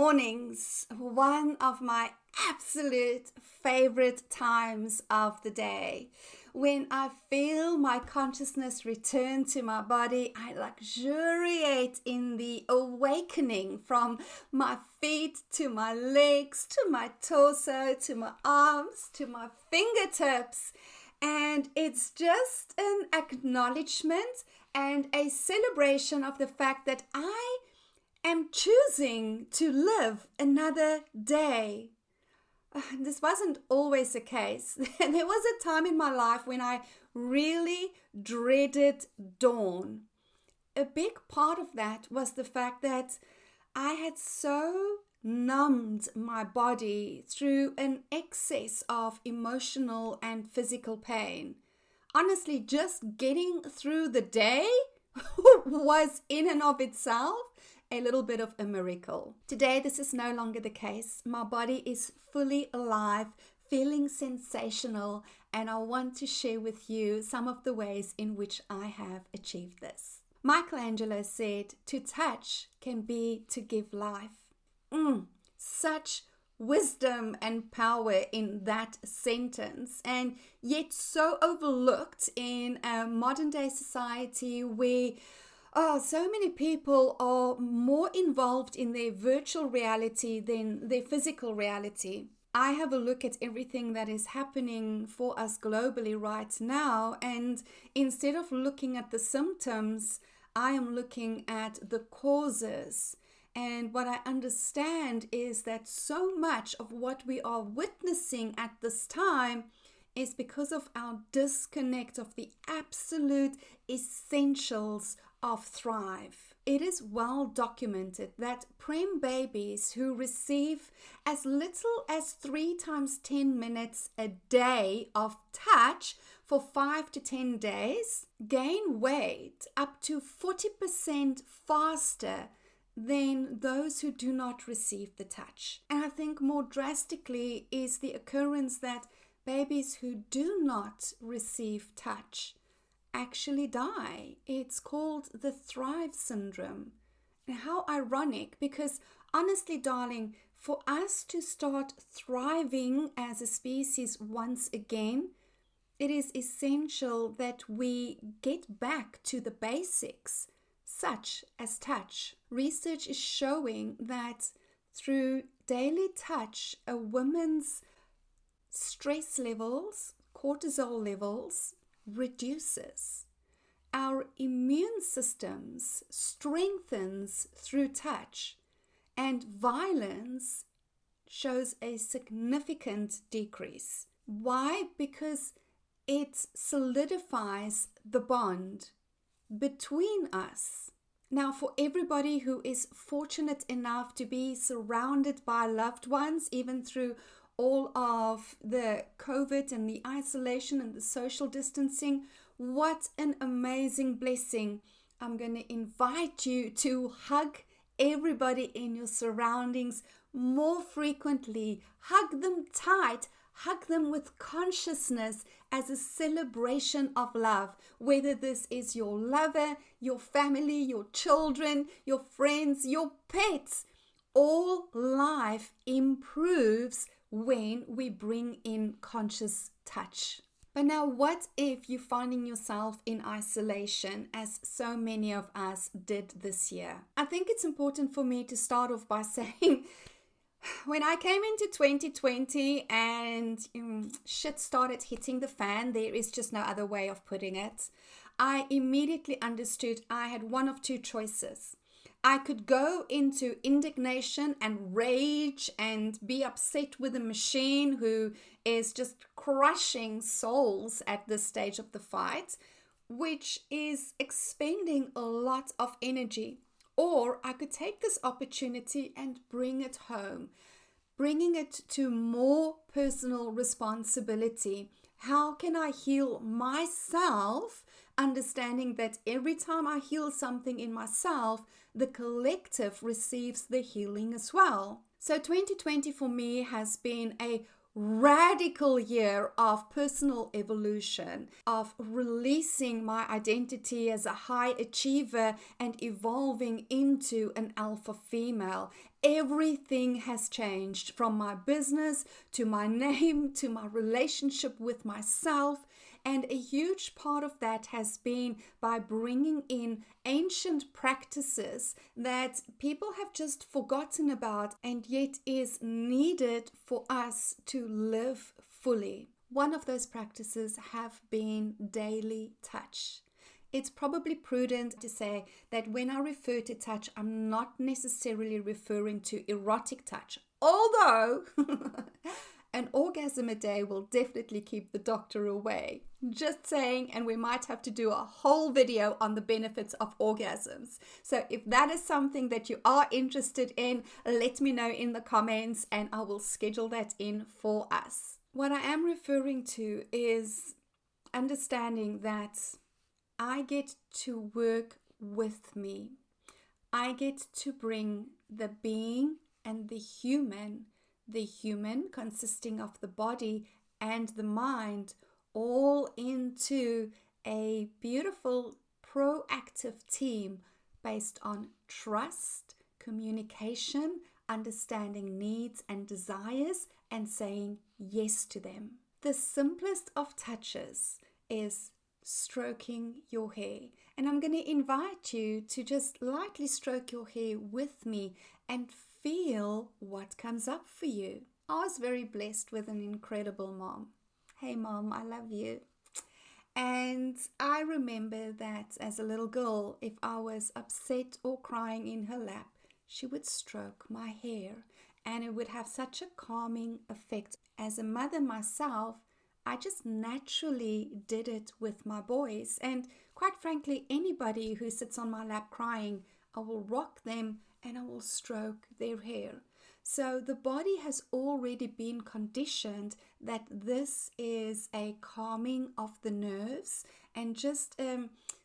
mornings, one of my absolute favorite times of the day. When I feel my consciousness return to my body, I luxuriate in the awakening from my feet to my legs, to my torso, to my arms, to my fingertips. And it's just an acknowledgement and a celebration of the fact that I am choosing to live another day. This wasn't always the case. There was a time in my life when I really dreaded dawn. A big part of that was the fact that I had so numbed my body through an excess of emotional and physical pain. Honestly, just getting through the day was in and of itself a little bit of a miracle. Today, this is no longer the case. My body is fully alive, feeling sensational, and I want to share with you some of the ways in which I have achieved this. Michelangelo said, "To touch can be to give life." Such wisdom and power in that sentence, and yet so overlooked in a modern day society where so many people are more involved in their virtual reality than their physical reality. I have a look at everything that is happening for us globally right now, and instead of looking at the symptoms, I am looking at the causes. And what I understand is that so much of what we are witnessing at this time is because of our disconnect of the absolute essentials of thrive. It is well documented that prem babies who receive as little as 3 times 10 minutes a day of touch for 5 to 10 days gain weight up to 40% faster than those who do not receive the touch. And I think more drastically is the occurrence that babies who do not receive touch actually die. It's called the Thrive syndrome. And how ironic, because honestly, darling, for us to start thriving as a species once again, it is essential that we get back to the basics, such as touch. Research is showing that through daily touch, a woman's stress levels, cortisol levels, reduces. Our immune systems strengthens through touch, and violence shows a significant decrease. Why? Because it solidifies the bond between us. Now, for everybody who is fortunate enough to be surrounded by loved ones, even through all of the COVID and the isolation and the social distancing, what an amazing blessing. I'm going to invite you to hug everybody in your surroundings more frequently. Hug them tight. Hug them with consciousness as a celebration of love, whether this is your lover, your family, your children, your friends, your pets. All life improves when we bring in conscious touch. But now, what if you're finding yourself in isolation, as so many of us did this year? I think it's important for me to start off by saying, when I came into 2020 and shit started hitting the fan, there is just no other way of putting it, I immediately understood I had one of two choices. I could go into indignation and rage and be upset with a machine who is just crushing souls at this stage of the fight, which is expending a lot of energy. Or I could take this opportunity and bring it home, bringing it to more personal responsibility. How can I heal myself, understanding that every time I heal something in myself, the collective receives the healing as well. So 2020 for me has been a radical year of personal evolution, of releasing my identity as a high achiever and evolving into an alpha female. Everything has changed, from my business to my name to my relationship with myself. And a huge part of that has been by bringing in ancient practices that people have just forgotten about and yet is needed for us to live fully. One of those practices have been daily touch. It's probably prudent to say that when I refer to touch, I'm not necessarily referring to erotic touch, although an orgasm a day will definitely keep the doctor away. Just saying, and we might have to do a whole video on the benefits of orgasms. So if that is something that you are interested in, let me know in the comments and I will schedule that in for us. What I am referring to is understanding that I get to work with me. I get to bring the being and the human consisting of the body and the mind, all into a beautiful proactive team based on trust, communication, understanding needs and desires, and saying yes to them. The simplest of touches is stroking your hair. And I'm going to invite you to just lightly stroke your hair with me and feel what comes up for you. I was very blessed with an incredible mom. Hey mom, I love you. And I remember that as a little girl, if I was upset or crying in her lap, she would stroke my hair and it would have such a calming effect. As a mother myself, I just naturally did it with my boys. And quite frankly, anybody who sits on my lap crying, I will rock them and I will stroke their hair. So the body has already been conditioned that this is a calming of the nerves and just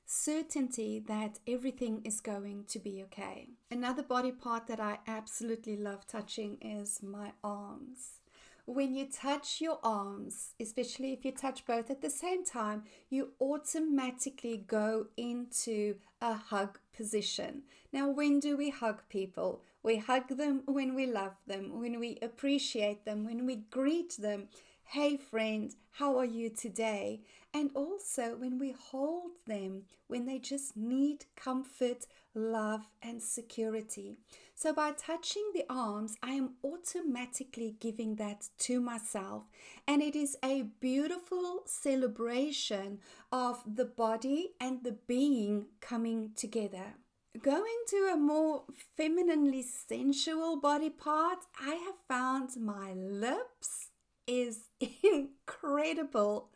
certainty that everything is going to be okay. Another body part that I absolutely love touching is my arms. When you touch your arms, especially if you touch both at the same time, you automatically go into a hug position. Now, when do we hug people? We hug them when we love them, when we appreciate them, when we greet them. Hey friend, how are you today? And also when we hold them, when they just need comfort, love, and security. So by touching the arms, I am automatically giving that to myself. And it is a beautiful celebration of the body and the being coming together. Going to a more femininely sensual body part, I have found my lips is incredible.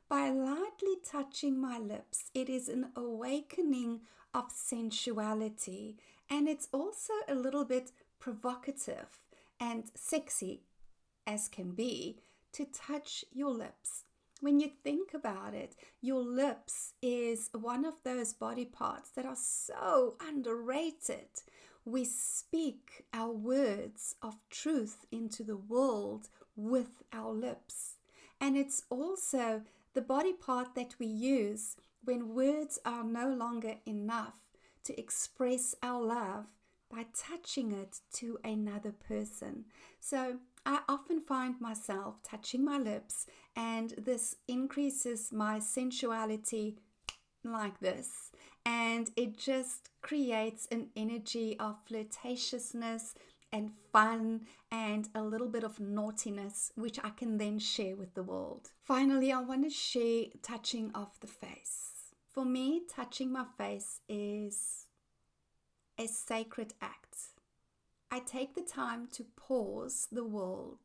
By lightly touching my lips, it is an awakening of sensuality, and it's also a little bit provocative and sexy as can be to touch your lips. When you think about it, your lips is one of those body parts that are so underrated. We speak our words of truth into the world with our lips. And it's also the body part that we use when words are no longer enough to express our love by touching it to another person. So I often find myself touching my lips, and this increases my sensuality like this. And it just creates an energy of flirtatiousness and fun and a little bit of naughtiness, which I can then share with the world. Finally, I want to share touching of the face. For me, touching my face is a sacred act. I take the time to pause the world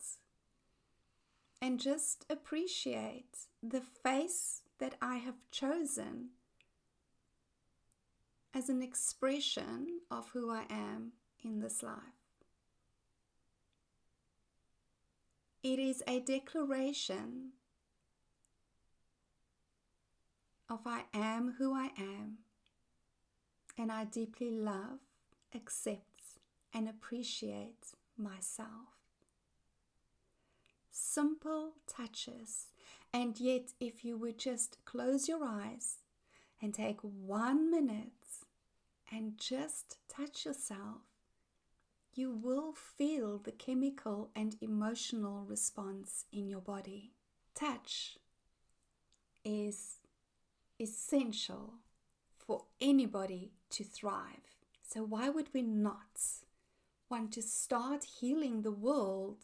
and just appreciate the face that I have chosen as an expression of who I am in this life. It is a declaration of I am who I am, and I deeply love, accept, and appreciate myself. simple touches. And yet, if you would just close your eyes and take 1 minute and just touch yourself, you will feel the chemical and emotional response in your body. Touch is essential for anybody to thrive. So why would we not want to start healing the world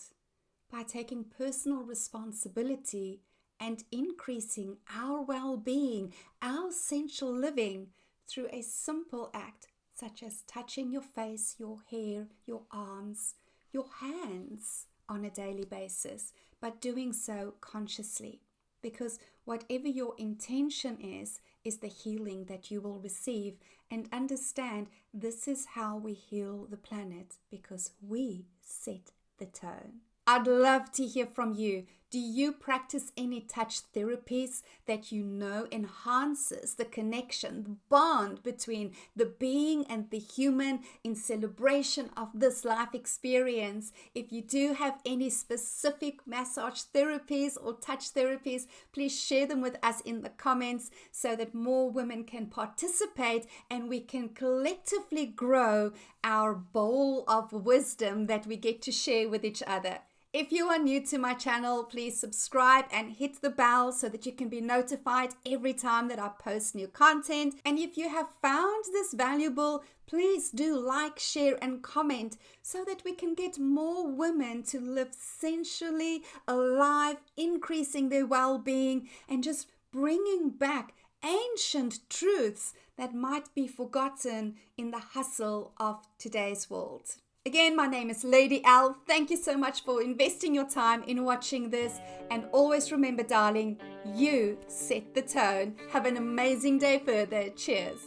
by taking personal responsibility and increasing our well-being, our sensual living through a simple act such as touching your face, your hair, your arms, your hands on a daily basis, but doing so consciously? Because whatever your intention is the healing that you will receive. And understand, this is how we heal the planet, because we set the tone. I'd love to hear from you. Do you practice any touch therapies that you know enhances the connection, the bond between the being and the human in celebration of this life experience? If you do have any specific massage therapies or touch therapies, please share them with us in the comments so that more women can participate and we can collectively grow our bowl of wisdom that we get to share with each other. If you are new to my channel, please subscribe and hit the bell so that you can be notified every time that I post new content. And if you have found this valuable, please do like, share, and comment so that we can get more women to live sensually alive, increasing their well-being and just bringing back ancient truths that might be forgotten in the hustle of today's world. Again, my name is Lady Elle. Thank you so much for investing your time in watching this. And always remember, darling, you set the tone. Have an amazing day further. Cheers.